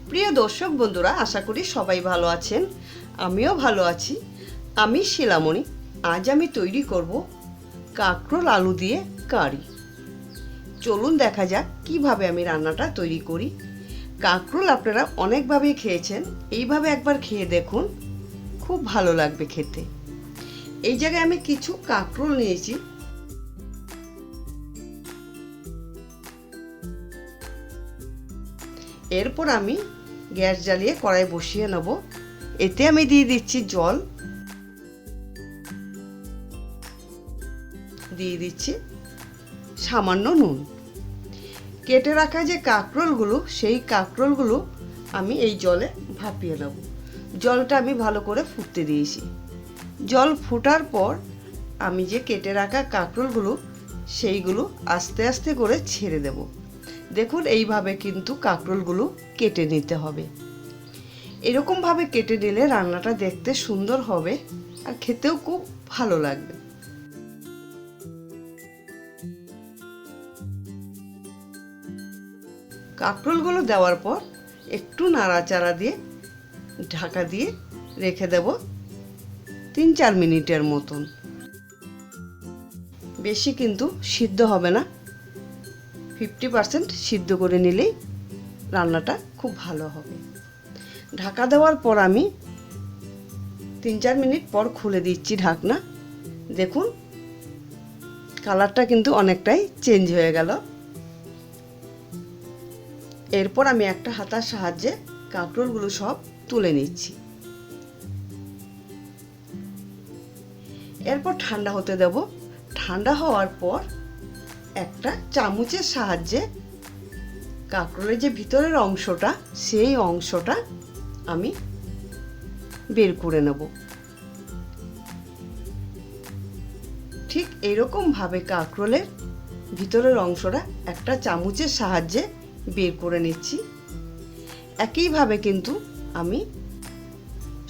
প্রিয় দর্শক বন্ধুরা, আশা করি সবাই ভালো আছেন। আমিও ভালো আছি। আমি শিলামণি। আজ আমি তৈরি করব কাকরোল আলু দিয়ে কারি। চলুন দেখা যাক কিভাবে আমি রান্নাটা তৈরি করি। কাকরোল আপনারা অনেকভাবেই খেয়েছেন, এইভাবে একবার খেয়ে দেখুন, খুব ভালো লাগবে খেতে। এই জায়গায় আমি কিছু কাকরোল নিয়েছি। এরপর আমি গ্যাস জ্বালিয়ে কড়াই বসিয়ে নেব। এতে আমি দিয়ে দিচ্ছি জল, দিয়ে দিচ্ছি সামান্য নুন। কেটে রাখা যে কাকরোলগুলো, সেই কাকরোলগুলো আমি এই জলে ভাপিয়ে নেব। জলটা আমি ভালো করে ফুটতে দিয়েছি। জল ফোটার পর আমি যে কেটে রাখা কাকরোলগুলো, সেইগুলো আস্তে আস্তে করে ছেড়ে দেব। দেখুন, এইভাবে কিন্তু কাকরোলগুলো কেটে নিতে হবে। এরকমভাবে কেটে নিলে রান্নাটা দেখতে সুন্দর হবে আর খেতেও খুব ভালো লাগবে। কাকরোলগুলো দেওয়ার পর একটু নাড়াচাড়া দিয়ে ঢাকা দিয়ে রেখে দেব 3-4 মিনিটের মতন। বেশি কিন্তু সিদ্ধ হবে না, 50% সিদ্ধ করে নিলেই রান্নাটা খুব ভালো হবে। ঢাকা দেওয়ার পর আমি 3-4 মিনিট পর খুলে দিচ্ছি ঢাকনা। দেখুন, কালারটা কিন্তু অনেকটাই চেঞ্জ হয়ে গেল। এরপর আমি একটা হাতার সাহায্যে কাকরোলগুলো সব তুলে নিচ্ছি। এরপর ঠান্ডা হতে দেব। ঠান্ডা হওয়ার পর একটা চামচের সাহায্যে কাকরোলের যে ভিতরের অংশটা, সেই অংশটা আমি বের করে নেব। ঠিক এইরকম ভাবে কাকরোলের ভিতরের অংশটা একটা চামচের সাহায্যে বের করে নিচ্ছি। একইভাবে কিন্তু আমি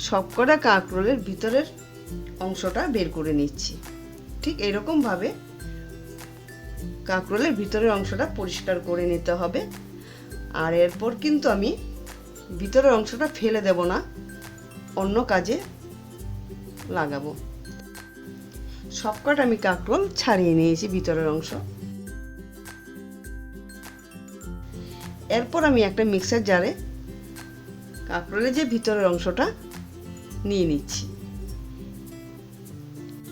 সবকটা কাকরোলের ভিতরের অংশটা বের করে নিচ্ছি। ঠিক এরকম ভাবে কাকরোলের ভিতরের অংশটা পরিষ্কার করে নিতে হবে। আর এরপর কিন্তু আমি ভিতরের অংশটা ফেলে দেব না, অন্য কাজে লাগাবো। সবকটা আমি কাকরোল ছাড়িয়ে নিয়েছি ভিতরের অংশ। এরপর আমি একটা মিক্সার জারে কাকরোলের যে ভিতরের অংশটা নিয়ে নিচ্ছি।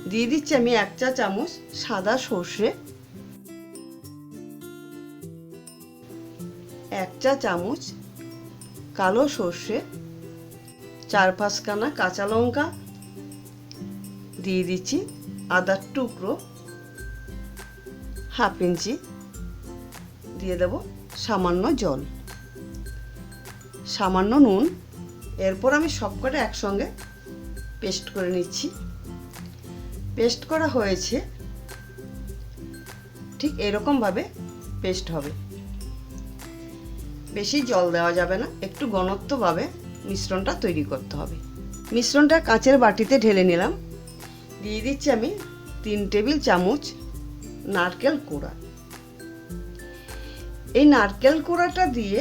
দিয়ে দিচ্ছি আমি 1 চা চামচ সাদা সর্ষে, 1 চা চামচ কালো সর্ষে, 4-5 খানা কাঁচা লঙ্কা, দিয়ে দিচ্ছি আদার টুকরো 1/2 ইঞ্চি, দিয়ে দেব সামান্য জল, সামান্য নুন। এরপর আমি সবকটা একসঙ্গে পেস্ট করে নিচ্ছি। পেস্ট করা হয়েছে, ঠিক এরকমভাবে পেস্ট হবে। বেশি জল দেওয়া যাবে না, একটু ঘনত্বভাবে মিশ্রণটা তৈরি করতে হবে। মিশ্রণটা কাঁচের বাটিতে ঢেলে নিলাম। দিয়ে দিচ্ছি আমি 3 টেবিল চামচ নারকেল কোড়া। এই নারকেল কোড়াটা দিয়ে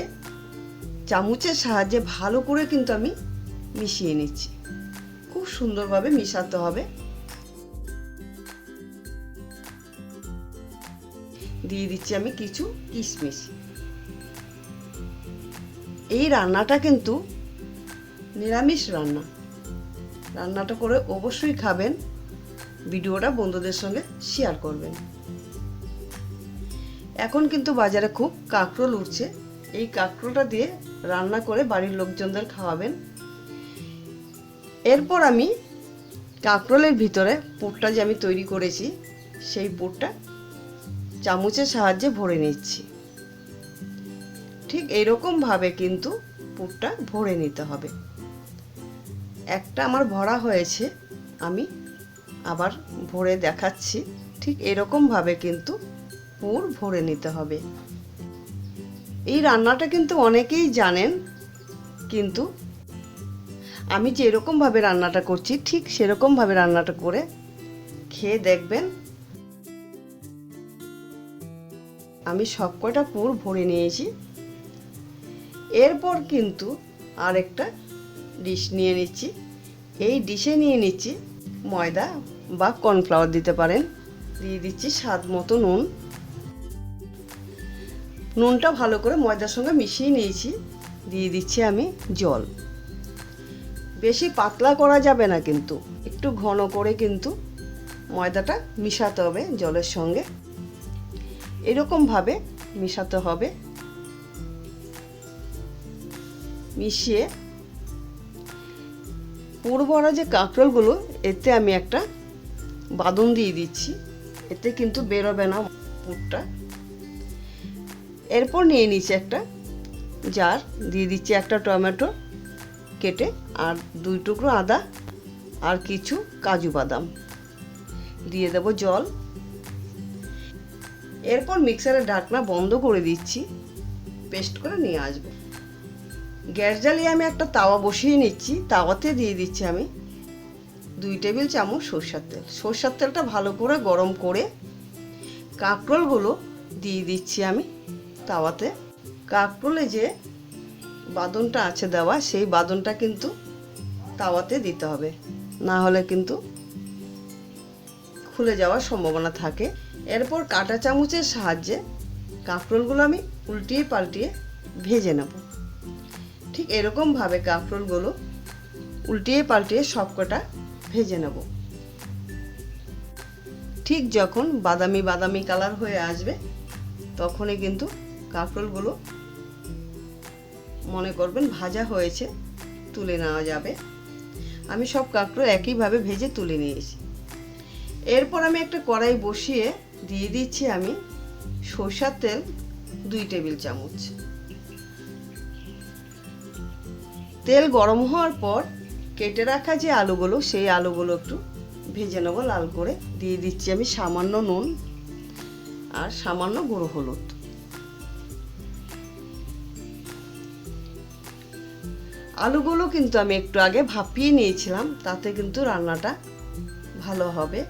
চামচের সাহায্যে ভালো করে কিন্তু আমি মিশিয়ে নিচ্ছি। খুব সুন্দরভাবে মিশাতে হবে। দিয়ে দিচ্ছি আমি কিছু কিশমিশ। এই রান্নাটা কিন্তু নিরামিষ রান্না। রান্নাটা করে অবশ্যই খাবেন, ভিডিওটা বন্ধুদের সঙ্গে শেয়ার করবেন। এখন কিন্তু বাজারে খুব কাকরোল উঠছে। এই কাকরোলটা দিয়ে রান্না করে বাড়ির লোকজনদের খাওয়াবেন। এরপর আমি কাকরোলের ভিতরে পুরটা যে আমি তৈরি করেছি, সেই পুরটা চামচের সাহায্যে ভরে নিচ্ছি। ঠিক এইরকমভাবে কিন্তু পুরটা ভরে নিতে হবে। একটা আমার ভরা হয়েছে, আমি আবার ভরে দেখাচ্ছি। ঠিক এরকমভাবে কিন্তু পুর ভরে নিতে হবে। এই রান্নাটা কিন্তু অনেকেই জানেন, কিন্তু আমি যেরকমভাবে রান্নাটা করছি ঠিক সেরকমভাবে রান্নাটা করে খেয়ে দেখবেন। আমি সবকটা পুর ভরে নিয়েছি। এরপর কিন্তু আরেকটা ডিশ নিয়ে নিচ্ছি। এই ডিশে নিয়ে নিচ্ছি ময়দা বা কর্নফ্লাওয়ার দিতে পারেন। দিয়ে দিচ্ছি স্বাদ মতো নুন। নুনটা ভালো করে ময়দার সঙ্গে মিশিয়ে নিয়েছি। দিয়ে দিচ্ছি আমি জল। বেশি পাতলা করা যাবে না, কিন্তু একটু ঘন করে কিন্তু ময়দাটা মিশাতে হবে জলের সঙ্গে। এরকমভাবে মিশাতে হবে। মিশিয়ে পুরবড়া যে কাঁকরোলগুলো, এতে আমি একটা বাদন দিয়ে দিচ্ছি। এতে কিন্তু বেরোবে না পুরটা। এরপর নিয়ে নিচ্ছি একটা জার। দিয়ে দিচ্ছি একটা টমেটো কেটে, আর 2 টুকরো আদা, আর কিছু কাজু বাদাম। দিয়ে দেব জল। এরপর মিক্সারের ঢাকনা বন্ধ করে দিচ্ছি। পেস্ট করে নিয়ে আসবো। গ্যাস জ্বালিয়ে আমি একটা তাওয়া বসিয়ে নিচ্ছি। তাওয়াতে দিয়ে দিচ্ছি আমি 2 টেবিল চামচ সরষের তেল। সরষের তেলটা ভালো করে গরম করে কাঁকরোলগুলো দিয়ে দিচ্ছি আমি তাওয়াতে। কাঁকরোলে যে বাদনটা আছে দেওয়া, সেই বাদনটা কিন্তু তাওয়াতে দিতে হবে, না হলে কিন্তু খুলে যাওয়ার সম্ভাবনা থাকে। এরপর কাঁটা চামচের সাহায্যে কাঁকরোলগুলো আমি উল্টিয়ে পাল্টিয়ে ভেজে নেব। ঠিক এরকমভাবে কাঁকরোলগুলো উল্টিয়ে পাল্টিয়ে সবকটা ভেজে নেব। ঠিক যখন বাদামি বাদামি কালার হয়ে আসবে, তখনই কিন্তু কাঁকরোলগুলো মনে করবেন ভাজা হয়েছে, তুলে নেওয়া যাবে। আমি সব কাঁকরোল একইভাবে ভেজে তুলে নিয়েছি। এরপর আমি একটা কড়াই বসিয়ে দিয়ে দিচ্ছি আমি সরষের তেল 2 টেবিল চামচ। তেল গরম হওয়ার পর কেটে রাখা যে আলুগুলো, সেই আলুগুলো একটু ভেজে নেবো লাল করে। দিয়ে দিচ্ছি আমি সামান্য নুন আর সামান্য গুঁড়ো হলুদ। আলুগুলো কিন্তু আমি একটু আগে ভাপিয়ে নিয়েছিলাম, তাতে কিন্তু রান্নাটা ভালো হবে।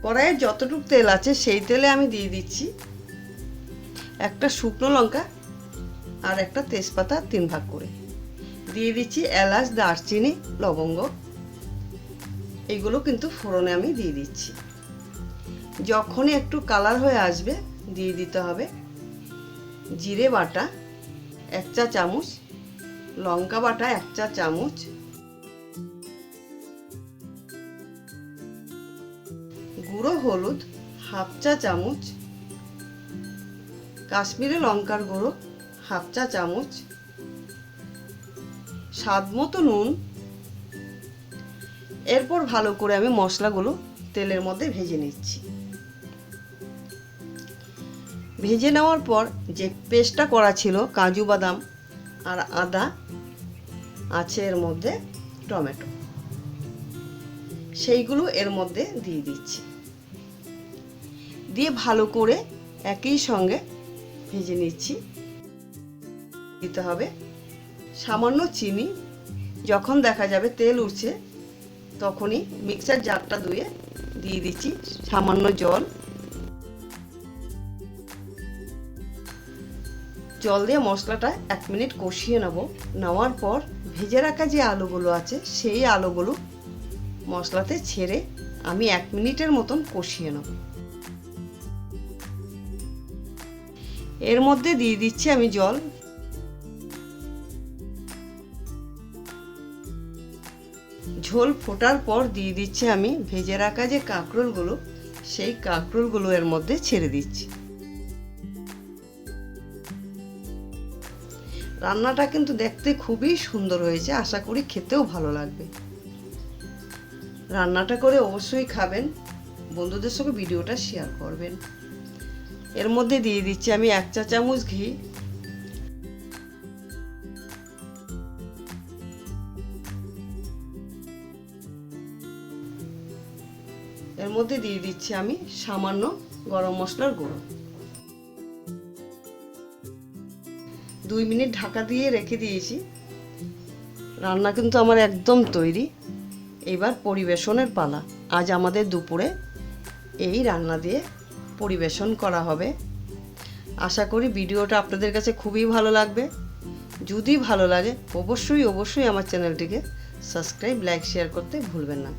কড়াইয়ে যতটুকু তেল আছে সেই তেলে আমি দিয়ে দিচ্ছি একটা শুকনো লঙ্কা আর একটা তেজপাতা 3 ভাগ করে। দিয়ে দিচ্ছি এলাচ, দারচিনি, লবঙ্গ। এইগুলো কিন্তু ফোড়নে আমি দিয়ে দিচ্ছি। যখনই একটু কালার হয়ে আসবে, দিয়ে দিতে হবে জিরে বাটা 1 চা চামচ, লঙ্কা বাটা 1 চা চামচ, গুঁড়ো হলুদ 1/2 চা চামচ, কাশ্মীরি লঙ্কার গুঁড়ো 1/2 চা চামচ, স্বাদ মতো নুন। এরপর ভালো করে আমি মশলাগুলো তেলের মধ্যে ভেজে নিচ্ছি। ভেজে নেওয়ার পর যে পেস্টটা করা ছিল কাজু বাদাম আর আদা আছে, এর মধ্যে টমেটো, সেইগুলো এর মধ্যে দিয়ে দিচ্ছি। দিয়ে ভালো করে একই সঙ্গে ভেজে নিচ্ছি। দিতে হবে সামান্য চিনি। যখন দেখা যাবে তেল উঠছে, তখনই মিক্সার জারটা ধুয়ে দিয়ে দিচ্ছি সামান্য জল। জল দিয়ে মশলাটা 1 মিনিট কষিয়ে নেব। নেওয়ার পর ভেজে রাখা যে আলুগুলো আছে, সেই আলুগুলো মশলাতে ছেড়ে আমি 1 মিনিটের মতন কষিয়ে নেব। এর মধ্যে দিয়ে দিচ্ছি আমি জল। ঝোল ফোটার পর দিয়ে দিচ্ছি আমি ভেজে রাখা যে কাঁকরোলগুলো, সেই কাঁকরোলগুলো এর মধ্যে ছেড়ে দিচ্ছি। রান্নাটা কিন্তু দেখতে খুবই সুন্দর হয়েছে, আশা করি খেতেও ভালো লাগবে। রান্নাটা করে অবশ্যই খাবেন, বন্ধুদের সঙ্গে ভিডিওটা শেয়ার করবেন। এর মধ্যে দিয়ে দিচ্ছি আমি 1 চা চামচ ঘি। এর মধ্যে দিয়ে দিচ্ছি আমি সামান্য গরম মশলার গুঁড়ো। 2 মিনিট ঢাকা দিয়ে রেখে দিয়েছি। রান্না কিন্তু আমার একদম তৈরি। এবার পরিবেশনের পালা। আজ আমাদের দুপুরে এই রান্না দিয়ে পরিবেশন করা হবে। আশা করি ভিডিওটা আপনাদের কাছে খুবই ভালো লাগবে। যদি ভালো লাগে অবশ্যই আমার চ্যানেলটিকে সাবস্ক্রাইব, লাইক, শেয়ার করতে ভুলবেন না।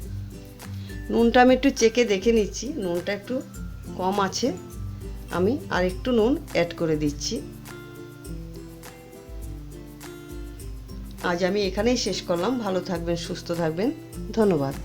নুনটা আমি একটু চেখে দেখে নিচ্ছি, নুনটা একটু কম আছে, আমি আর একটু নুন অ্যাড করে দিচ্ছি। আজ আমি এখানেই শেষ করলাম। ভালো থাকবেন, সুস্থ থাকবেন, ধন্যবাদ।